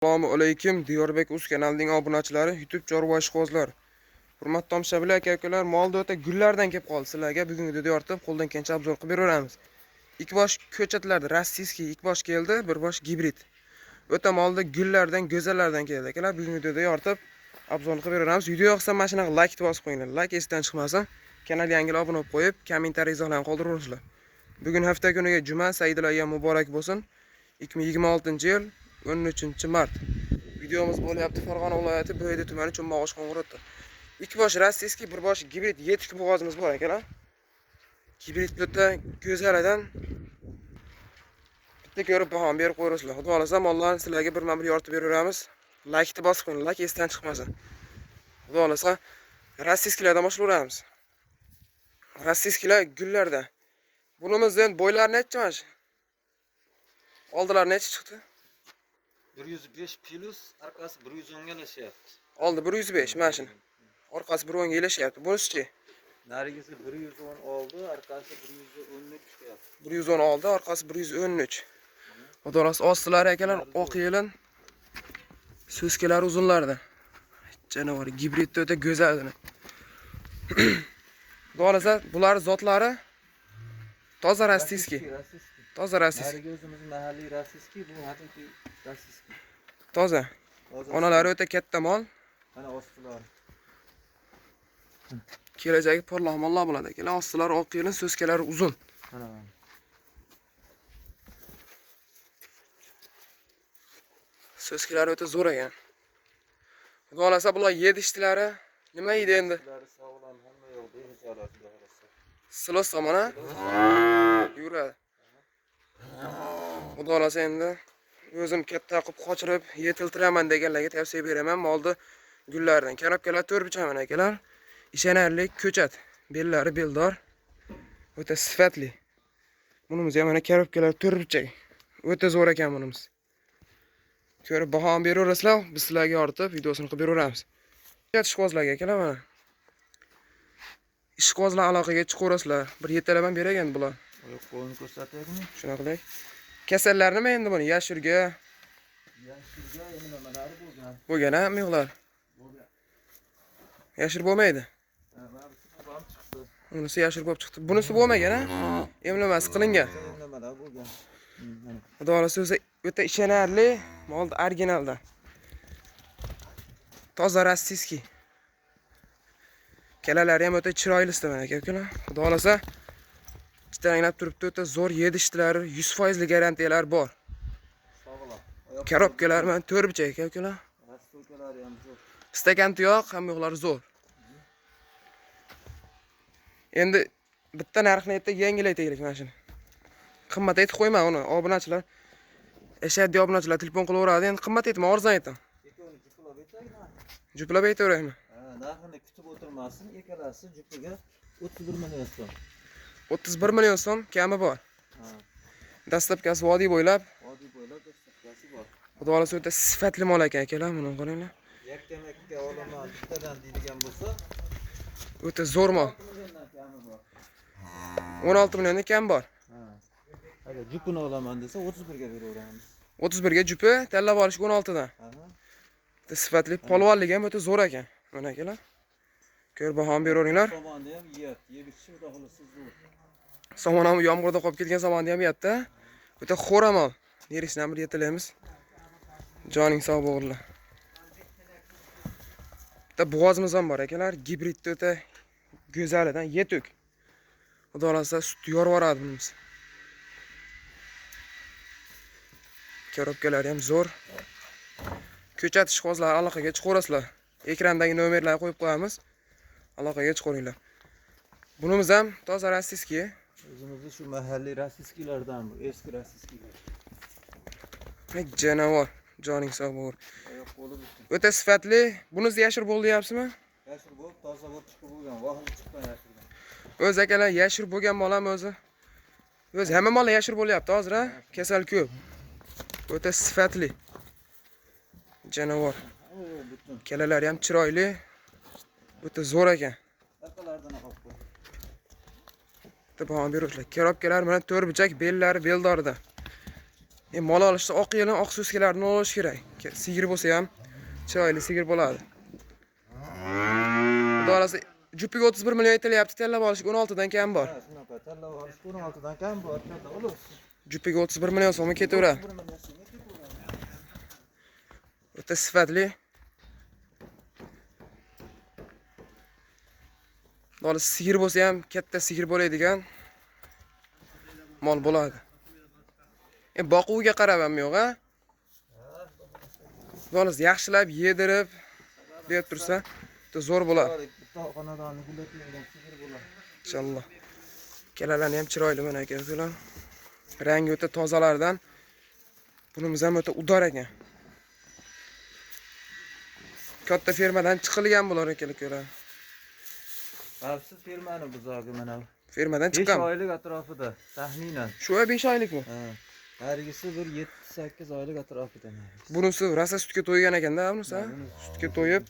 Assalomu alaykum, Diyorbek Uz kanalining obunachilari, YouTube chorva ishqibozlar. Hurmatli tomoshabinlar, aka-ukalar, molda o'ta gullardan kelib qoldi. Sizlarga bugungi videoda yoritib, qo'ldan kelgancha obzor qilib beramiz. Ikki bosh ko'chatlarda rossiyskiy, ikki bosh keldi, bir bosh gibrid. O'ta molda gullardan, go'zallardan keldi akalar. Bugungi videoda yoritib, obzor qilib beramiz. Video yoqsa mana shunaqa like bosib qo'yinglar. Like esdan chiqmasin. Kanalga yangilar obuna bo'lib qo'yib, kommentariy izohlarni qoldirasizlar. Bugun hafta kuniga juma, Saidul ayyom muborak bo'lsin. 2026-yil 13-mart. Videomiz bo'lyapti Farg'ona viloyati Bo'yda tumani Cho'mmog'och qo'ng'irotda. Ikki bosh rossiyskiy, bir bosh gibrid 7 bo'g'ozimiz bor akalar. Gibrid o'ta go'zalidan bitta ko'rib baho berib qo'yasizlar. Xudo xolasa mollarni sizlarga birma-bir yoritib beramiz. Like bosib qo'ying, like esdan chiqmasin. Xudo xolasa rossiyskiylardan boshlaymiz. Rossiyskiylar gullarda. Bunimizdan bo'ylari necha mana shu? Oldilar necha chiqdi? 105 plus, arkasi 110 ga ilashyapti. Oldi 105 mana shuni. Orqasi 110 ga ilashyapti. Bunisi-chi? Narigisi 110 oldi, arkasi 113 chiqyapti. 110 oldi, orqasi 113. Xudolas ostilari akalar oq yelin. So'skalari uzunlarda. Janovar gibrid o'ta go'zaldir. Xudolas bular zotlari toza rossiyskiy. Toza rossiyskiy. Narigi o'zimiz mahalliy rossiyskiy, bu haqiqiy rossiyskiy. Toza. Onalari o'ta katta mol. Mana ostilari. Kelajagi porloq mollar bo'ladi akalar. Ostilari oq yelin, so'skalari uzun. Mana. So'skalari o'ta zo'r ekan. Xudo xolasa bular yedishtilari nima yeydi endi? Sog'lom, hamma yo'q, behijolat bo'lsa. Silos tomona yuradi. Xudo xolasa endi o'zim katta qilib qochirib, yetiltiraman deganlarga tavsiya beraman. Molda gullardan. Karobkalar 4 bichaman akalar. Ishonarli ko'chat. Bellari beldor. O'ta sifatli. Bunimiz ham mana karobkalar 4 bichak. O'ta zo'r ekan bunimiz. Ko'rib baho beraverasizlar, biz sizlarga yoritib videosini qilib beraveramiz. Ishqibozlarga akalar mana. Ishqibozlar aloqaga chiqaverasizlar. Bir yetalab beray endi bular. Oyoq qo'lini ko'rsataylikmi? Shuna qilay. Kasallar nima endi buni? Yashirga. Yashirga endi nimalari bo'lgan? Bo'lgan-a, miqlar. Bo'lgan. Yashir bo'lmaydi. Mana bu ham chiqdi. Bunisi yashir bo'lib chiqdi. Bunisi bo'lmagan-a? Emlamasi qilingan. Nimalar bo'lgan? Xudo xolasa o'zi o'ta ishonarli, molda originalda. Toza rossiyskiy. Kalalari ham o'ta chiroyli istaman aka-ukalar. Xudo xolasa chitanglab turibdi, o'ta zo'r yedishtilari, 100% garantiyalar bor. Sog'lom. Karobkalar mana 4 bichak aka-ukalar. Raskolkalari ham zo'r. Stakan tuyoq, hamma yo'qlari zo'r. Endi bitta narxni aytib yangilaytaylik mana shuni. Qimmat aytib qo'yma uni, obunachilar. Eshaddiy obunachilar telefon qilaveradi. Endi qimmat aytma, arzon ayting. Ikkovini juplab aytaymi? Juplab aytaveraymi? Narxini kutib o'tirmasin, ikkalasi jupiga 31 million so'm. 31 million so'm kami bor. Dastlabkasi vodiy bo'ylab. Vodiy bo'ylab dastlabkasi bor. Xudo xolasa o'ta sifatli mol ekan akalar, buni qaranglar. Yakka-makka olaman bittadan deydigan bo'lsa, O'ta zo'r mol. 16 milliondan kami bor. 16 milliondan kam bor. Agar jupini olaman desa 31 ga beraveramiz. 31 ga jupi, tanlab olish 16 dan. O'ta sifatli polvonligi ham o'ta zo'r ekan. Mana akalar. Ko'r baho beraveringlar. Somonni ham yeyapti. Yeb ichishi xudo xolasa zo'r. Somon ham yomg'irda qolib ketgan somonni ham yeyapti. O'ta xo'ra mol. Nerisini ham bir yetalaymiz. Joning sog' bo'linglar. Bitta bo'g'ozimiz ham bor akalar. Gibridda o'ta go'zalidan yetuk. Xudo xolasa sut yorvoradi bunimiz. Karobkalari ham zo'r. Ko'chat ishqibozlar aloqaga chiqaverasizlar. Ekrandagi nomerlarni qo'yib qo'yamiz. Aloqaga chiqaveringlar. Bunimiz ham toza rossiyskiy. O'zimizning shu mahalliy rossiyskiylardan bu, eski rossiyskiylar. Janovar, joning sog' bo'lsin. Oyoq qo'li bitta. O'ta sifatli. Bunisi yashir bo'ldi deyapsizmi? Yashir bo'lib, toza bo'lib chiqib bo'lgan, vahim chiqqan yashirdan. O'z akalar yashir bo'lgan mol ham o'zi. O'zi hamma mol yashir bo'lyapti hozir, ha? Kasal ko'p. O'ta sifatli. Janovar. Kalalari ham chiroyli. O'ta zo'r ekan. Orqalaridan olib qo'y. Bitta baho beruvchilar. Karobkalar mana 4 bichak, bellari beldorida. Mol olishda oq yelin, oq so'skalarni olish kerak. Sigir bo'lsa ham chiroyli sigir bo'ladi. Xudo xolasa jupiga 31 million aytilyapti, tanlab olishga 16 dan kam bor. Ha, shunaqa tanlab olish 16 dan kam bor, katta ulug'. Jupiga 31 million so'mga ketaveradi. 1 million so'mga ketaveradi. O'ta sifatli. Xudo sigir bo'lsa ham katta sigir bo'ladigan mol bo'ladi. Boquviga qarab ham yo'q, ha? Xudo yaxshilab yedirib deb tursa, zo'r bo'ladi. Bitta xonadonni gullatilgan sigir bo'ladi. Inshaalloh. Kelalarni ham chiroyli mana akalar. Rangi o'ta tozalardan. Bunimiz ham o'ta udor ekan. Katta fermadan chiqilgan bular akalar. Xavfsiz fermani buzog'i mana bu. Fermadan 5 chiqqan. oylik atrofida taxminan. Shu 5 oylikmi? Ha. Hargisi bir 7-8 oylik atrofida. Bunisi rosa sutga to'ygan ekanda, bunisi. Sutga to'yib,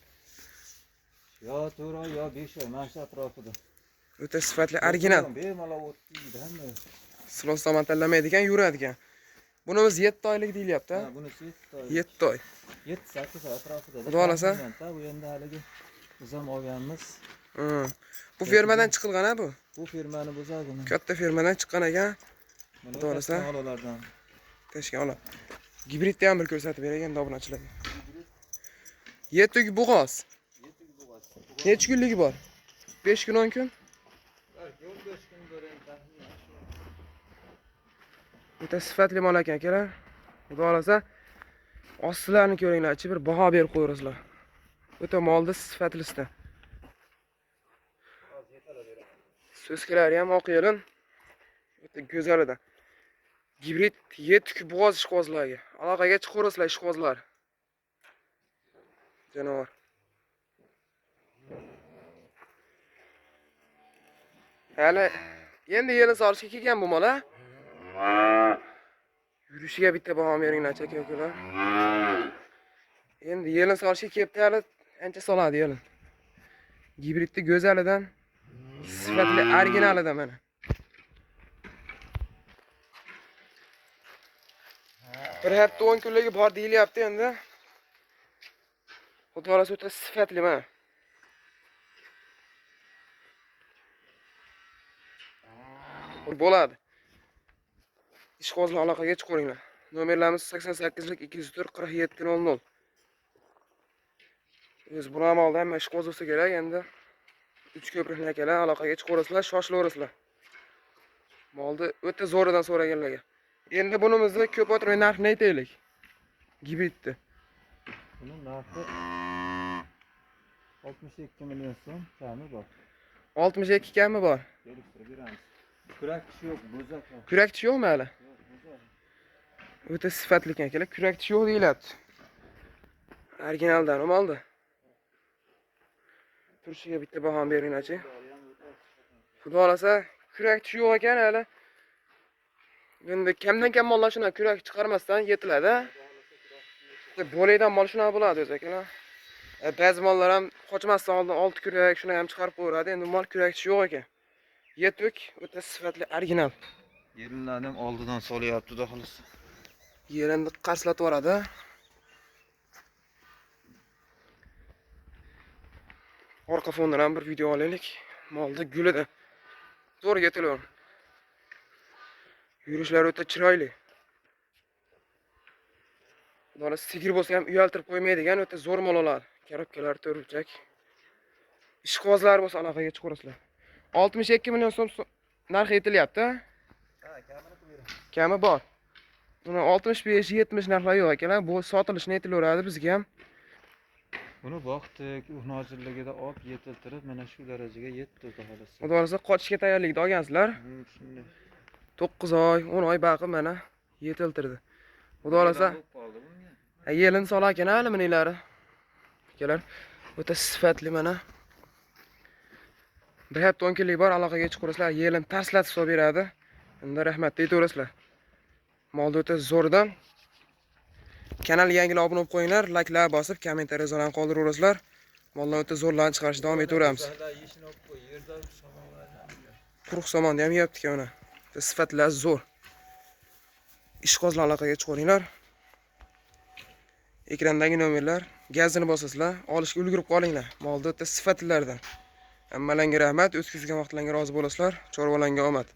Yo 4 oy yo 5 oy mana shu atrofida. o'ta sifatli original. Bemalol o'tdi hamma. Silos tomon tanlamaydigan, yuradigan. Bunimiz 7 oylik deyilyapti. Ha, bunisi 7 oy. 7 oy. 7-8 oy atrofida. Xudo xolasa. Bu endi haligi biz ham olganmiz. Bu fermadan chiqilgan ha bu. Bu fermani buzog'ini. Katta fermadan chiqqan ekan. Xudo xolasa. Ololardan. Tashkil olib. Gibridni ham bir ko'rsatib beray endi obunachilarga. 7 bo'g'oz. 7 bo'g'oz. Necha kunligi bor? 5 kun 10 kun? 15 kun bo'lar taxminan shu. O'ta sifatli mol ekan akalar. Xudo xolasa ostilarini ko'ringlar-chi, bir baho berib qo'yasizlar. O'ta molda sifatlisidan. So'skalari ham oq yelin. O'ta go'zalidan. Gibrid 7 bo'g'oz ishqozlarga. Aloqaga chiqaverasizlar ishqozlar. Jonivor. Hali endi yelin solishga kelgan bu mol, ha? Yurishiga bitta baho beringlar, aka-ukalar. Endi yelin solishga kelibdi, hali ancha soladi yelin. Gibridni go'zalidan, sifatli originalidan mana. Bir hafta 10 kunligi bor deyilyapti endi. Xudo xolasa o'ta sifatli mana. Bo'ladi. Ishqozlar aloqaga chiqaveringlar. Nomerlarimiz 88lik 204 4700. Biz buni amalda ham ishqoz bo'lsa kerak endi. 3 ko'prikni akalar aloqaga chiqaverasizlar, shoshilaverasizlar. Molni o'ta zo'ridan so'raganlarga. Endi bunimizni ko'p o'tirmay narxini aytaylik. Gibridni. Buni narxi 62 million so'm kami bor. 62 kami bor. Kelishtirib beramiz. Kurak tishi yo'q, bo'zaq bor. Kurak tishi yo'qmi hali? Yo'q, bo'zaq. O'ta sifatli ekan akalar. Kurak tishi yo'q deyiladi. Originaldan oldi. Turishiga bitta baho beringlar-chi. Xudo xolasa kurak tishi yo'q ekan hali. Endi kamdan kam mollar shuna kurak chiqarmasdan yetiladi. Bo'laydan mol shuna bo'ladi o'zi akalar. Ba'zi mollar ham qochmasdan oldin 6 kurak shuna ham chiqarib qo'yadi. Endi mol kurak tishi yo'q ekan. Yetuk o'ta sifatli original. Yelinlarni ham oldidan solyapti, xudo xolasa. Yerini qarslatib yuboradi. Orqa fondan ham bir video olaylik. Molda gulida. Zo'r yetilaver. Yurishlari o'ta chiroyli. Xudo sigir bo'lsa ham uyaltirib qo'ymaydigan o'ta zo'r mol oladi. Karobkalar to'rtburchak. Ishqozlar bo'lsa aloqaga chiqaverasizlar. 62 million so'm narxi aytilyapti. Ha, kamini qo'ying. Kami bor. Buni 65-70 narxlar yo'q akalar. Bu sotilishni aytilaveradi bizga ham. Buni vaqtlik, hojirligida olib yetiltirib, mana shu darajaga yetdi, xudo xolasa. Xudo xolasa qochishga tayyorligida olgansizlar. Shunday. 9 oy, 10 oy baqib mana yetiltirdi. Xudo xolasa yelin solar ekan hali minilari. Akalar, o'ta sifatli mana. Bir hafta 10 kunlik bor, aloqaga chiqaverasizlar. Yelin tarslatib solib beradi. Unda rahmat deytaverasizlar. Molda o'ta zo'rdan. Kanalga yangilar obuna bo'lib qo'yinglar, layklar bosib, kommentariy yozib qoldiraverasizlar. Mollar o'ta zo'rlanib chiqarishda davom etaveramiz. Quruq somonni ham yeyapti ekan uni. Sifatlar zo'r. Ishqozlar aloqaga chiqaveringlar. Ekrandagi nomerlar, gazini bosasizlar, olishga ulgurib qolinglar. Molda o'ta sifatlilardan. Hammalarga rahmat, o'tkazgan vaqtlaringiz rozi bo'lasizlar. Chorvalarga omad.